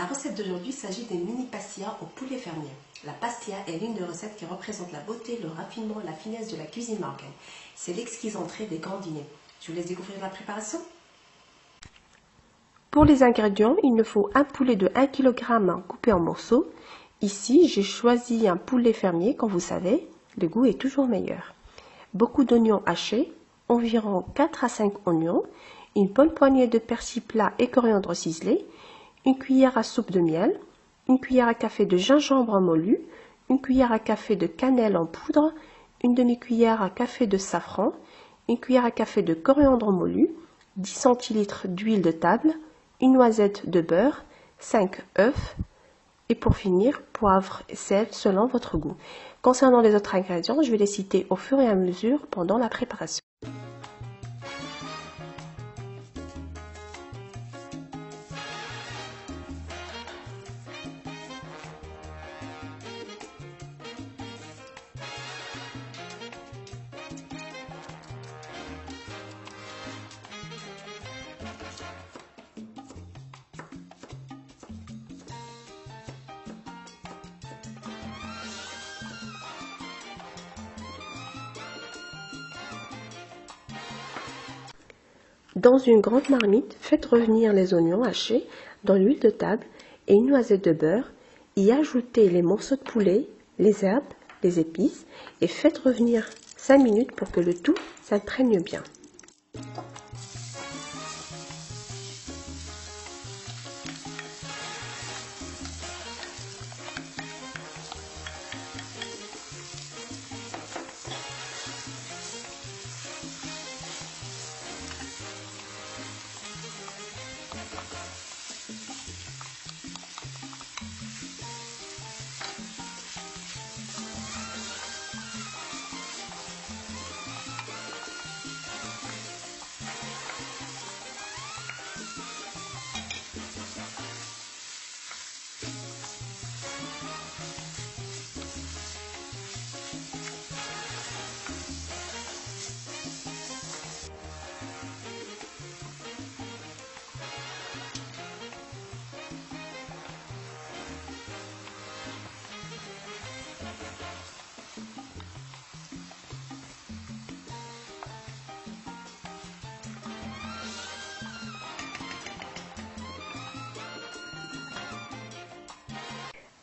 La recette d'aujourd'hui s'agit des mini pastillas au poulet fermier. La pastilla est l'une des recettes qui représente la beauté, le raffinement, la finesse de la cuisine marocaine. C'est l'exquise entrée des grands dîners. Je vous laisse découvrir la préparation. Pour les ingrédients, il nous faut un poulet de 1 kg coupé en morceaux. Ici, j'ai choisi un poulet fermier, comme vous savez, le goût est toujours meilleur. Beaucoup d'oignons hachés, environ 4 à 5 oignons, une bonne poignée de persil plat et coriandre ciselé, une cuillère à soupe de miel, une cuillère à café de gingembre moulu, une cuillère à café de cannelle en poudre, une demi-cuillère à café de safran, une cuillère à café de coriandre moulu, 10 centilitres d'huile de table, une noisette de beurre, 5 œufs et pour finir, poivre et sel selon votre goût. Concernant les autres ingrédients, je vais les citer au fur et à mesure pendant la préparation. Dans une grande marmite, faites revenir les oignons hachés dans l'huile de table et une noisette de beurre. Y ajoutez les morceaux de poulet, les herbes, les épices et faites revenir 5 minutes pour que le tout s'imprègne bien.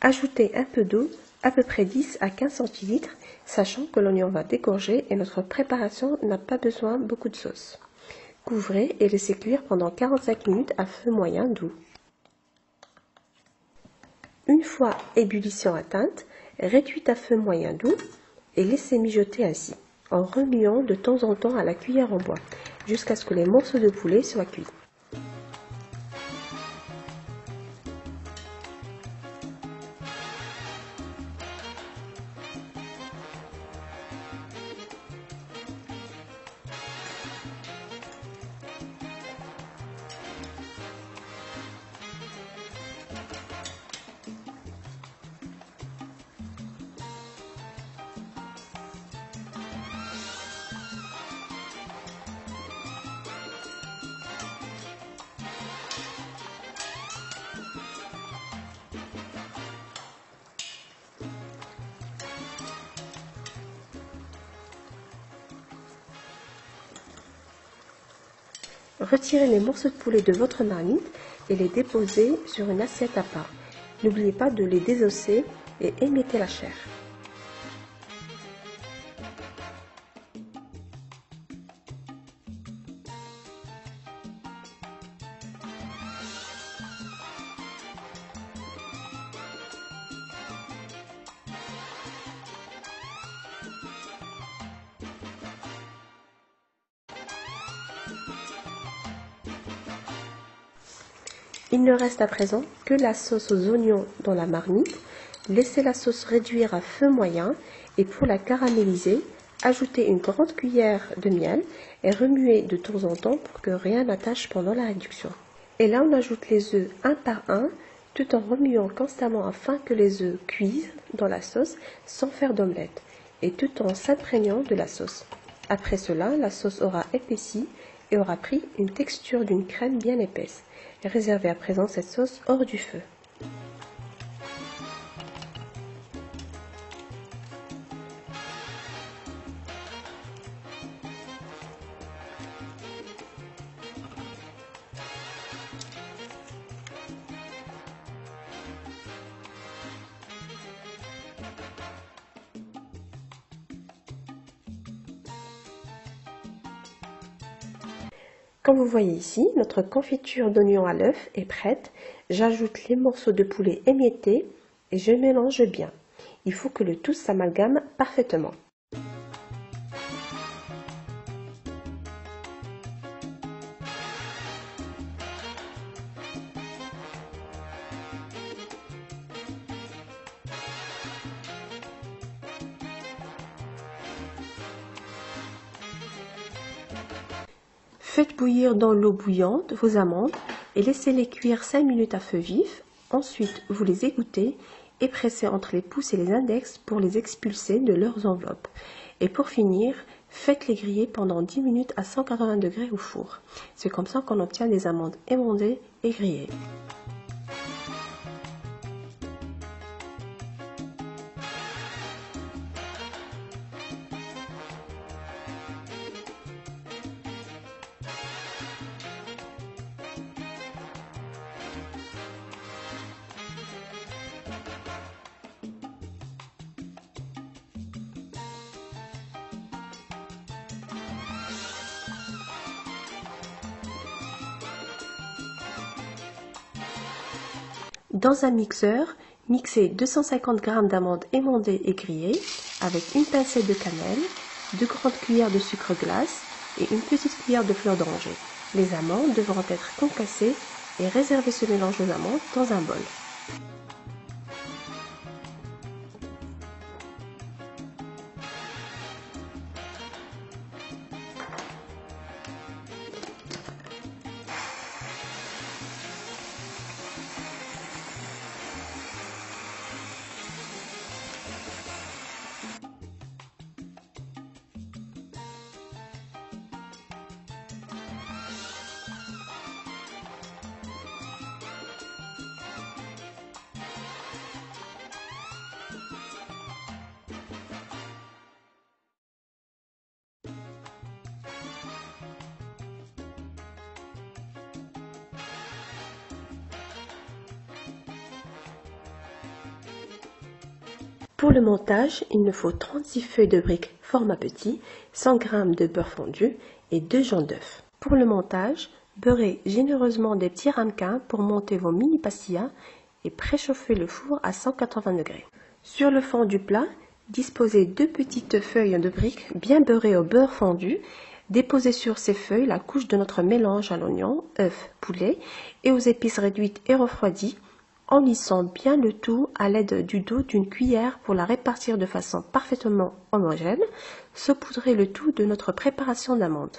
Ajoutez un peu d'eau, à peu près 10 à 15 centilitres, sachant que l'oignon va dégorger et notre préparation n'a pas besoin de beaucoup de sauce. Couvrez et laissez cuire pendant 45 minutes à feu moyen doux. Une fois ébullition atteinte, réduite à feu moyen doux et laissez mijoter ainsi, en remuant de temps en temps à la cuillère en bois, jusqu'à ce que les morceaux de poulet soient cuits. Retirez les morceaux de poulet de votre marmite et les déposez sur une assiette à part. N'oubliez pas de les désosser et émiettez la chair. Il ne reste à présent que la sauce aux oignons dans la marmite. Laissez la sauce réduire à feu moyen et pour la caraméliser, ajoutez une grande cuillère de miel et remuez de temps en temps pour que rien n'attache pendant la réduction. Et là, on ajoute les œufs un par un tout en remuant constamment afin que les œufs cuisent dans la sauce sans faire d'omelette et tout en s'imprégnant de la sauce. Après cela, la sauce aura épaissi et aura pris une texture d'une crème bien épaisse. Réservez à présent cette sauce hors du feu. Comme vous voyez ici, notre confiture d'oignon à l'œuf est prête. J'ajoute les morceaux de poulet émiettés et je mélange bien. Il faut que le tout s'amalgame parfaitement. Faites bouillir dans l'eau bouillante vos amandes et laissez-les cuire 5 minutes à feu vif. Ensuite, vous les égouttez et pressez entre les pouces et les index pour les expulser de leurs enveloppes. Et pour finir, faites-les griller pendant 10 minutes à 180 degrés au four. C'est comme ça qu'on obtient des amandes émondées et grillées. Dans un mixeur, mixez 250 g d'amandes émondées et grillées avec une pincée de cannelle, 2 grandes cuillères de sucre glace et une petite cuillère de fleur d'oranger. Les amandes devront être concassées et réservez ce mélange aux amandes dans un bol. Pour le montage, il nous faut 36 feuilles de briques format petit, 100 g de beurre fondu et 2 jaune d'œuf. Pour le montage, beurrez généreusement des petits ramequins pour monter vos mini pastillas et préchauffez le four à 180 degrés. Sur le fond du plat, disposez 2 petites feuilles de briques bien beurrées au beurre fondu. Déposez sur ces feuilles la couche de notre mélange à l'oignon, œuf, poulet et aux épices réduites et refroidies, en lissant bien le tout à l'aide du dos d'une cuillère pour la répartir de façon parfaitement homogène. Saupoudrez le tout de notre préparation d'amandes.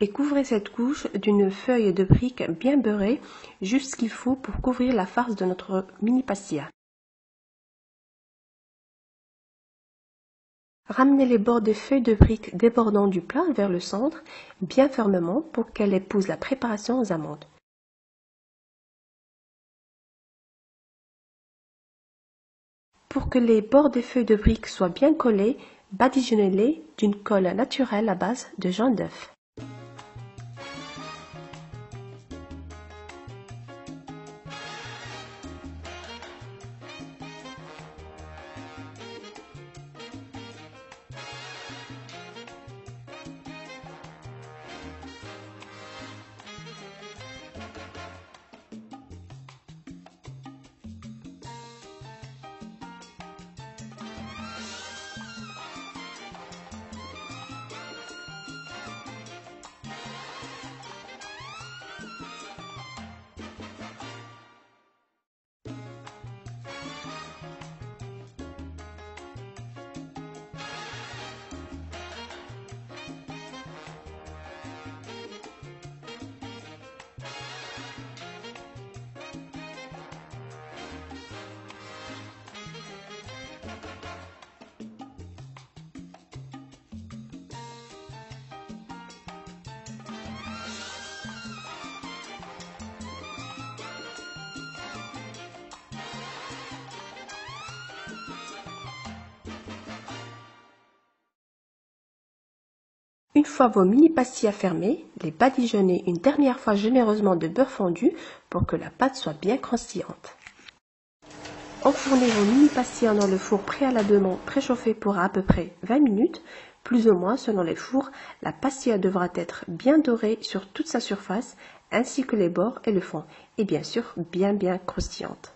Et couvrez cette couche d'une feuille de brique bien beurrée, juste ce qu'il faut pour couvrir la farce de notre mini pastilla. Ramenez les bords des feuilles de brique débordant du plat vers le centre, bien fermement pour qu'elle épouse la préparation aux amandes. Pour que les bords des feuilles de brique soient bien collés, badigeonnez-les d'une colle naturelle à base de jaune d'œuf. Une fois vos mini pastillas fermées, les badigeonnez une dernière fois généreusement de beurre fondu pour que la pâte soit bien croustillante. Enfournez vos mini pastillas dans le four préalablement préchauffé pour à peu près 20 minutes, plus ou moins selon les fours. La pastilla devra être bien dorée sur toute sa surface, ainsi que les bords et le fond, et bien sûr bien croustillante.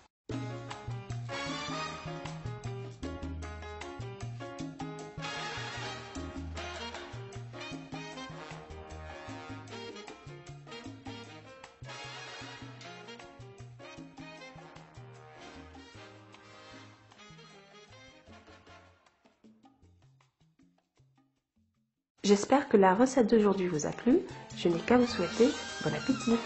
J'espère que la recette d'aujourd'hui vous a plu. Je n'ai qu'à vous souhaiter bon appétit.